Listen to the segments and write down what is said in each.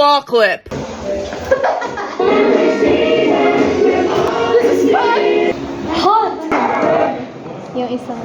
ball clip. This is fun! Hot! Yung isang...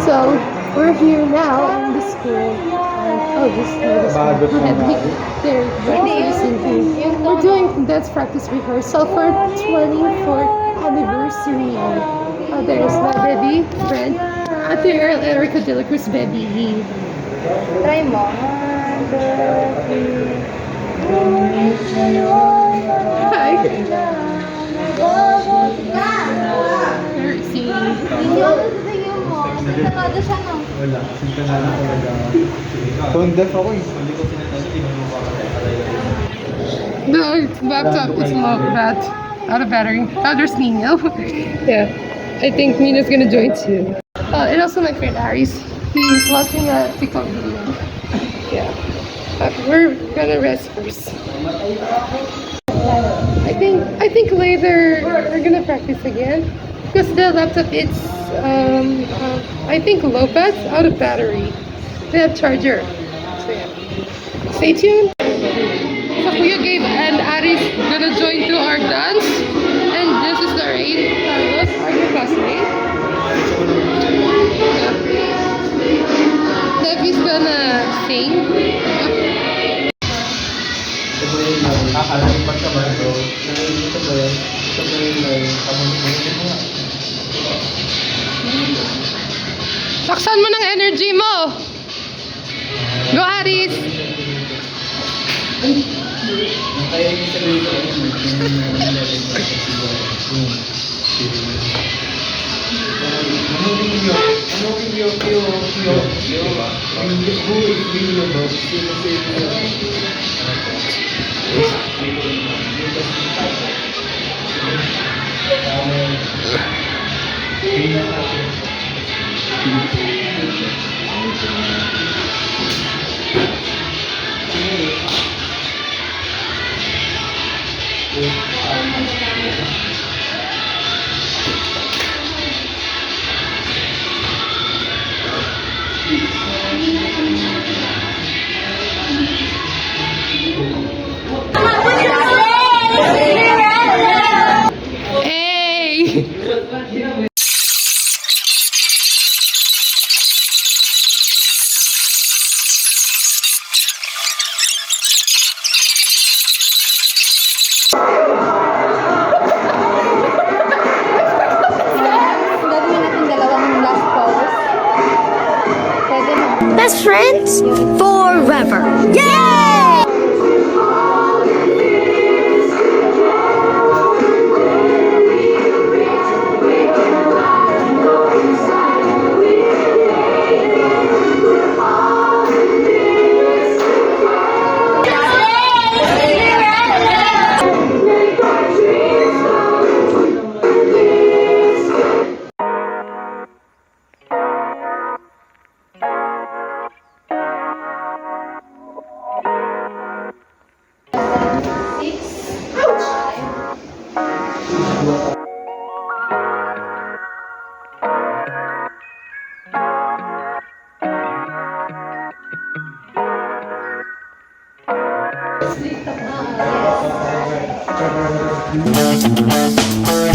So we're here now in the school. They're practicing here. We're doing dance practice rehearsal for 24th anniversary. There's my baby friend, Ate Erica De La Cruz, baby. Try mo. Hi. They're singing. Sintanado siya no? Wala, sintanado talaga. Tone deaf ako eh. Hindi ko sintanado. The laptop is low out of battery. Oh, there's Nino. Yeah, I think Nino's gonna join too. And also my friend Aries. He's watching a TikTok video. Yeah. We're gonna rest first. I think later we're gonna practice again because the laptop it's I think low bat out of battery. They have charger. So yeah. Stay tuned. So Kuya Gabe and Aris gonna join to our dance, and this is the Rain Carlos, our new classmate. Debbie's gonna sing. Ito po yung nakakalipat ka ba ito? Ito ba yun? Ito po yung kamunin mo nga. Laksan mo ng energy mo! Go Aris! Kaya yung sabihin ko Hey! Gagawin natin dalawang last pose. Pwede mo. Best friends forever. Yay!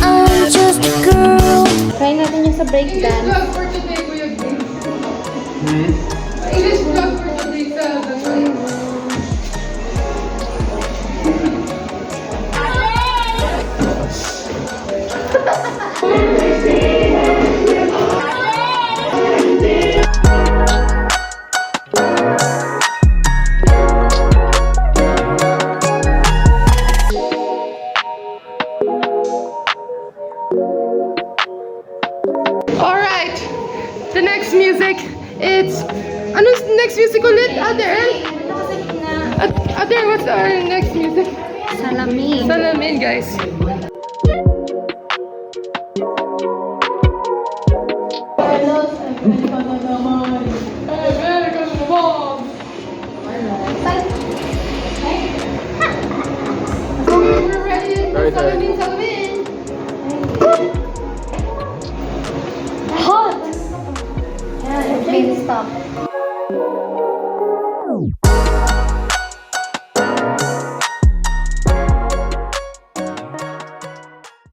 I'm just a girl. Try natin yung sa breakdance. Vlog for today, Kuya Gabe. English vlog for today sa next music, it's... Anong next music ulit, Adel? Adel, what's our next music? Salamin. Salamin, guys.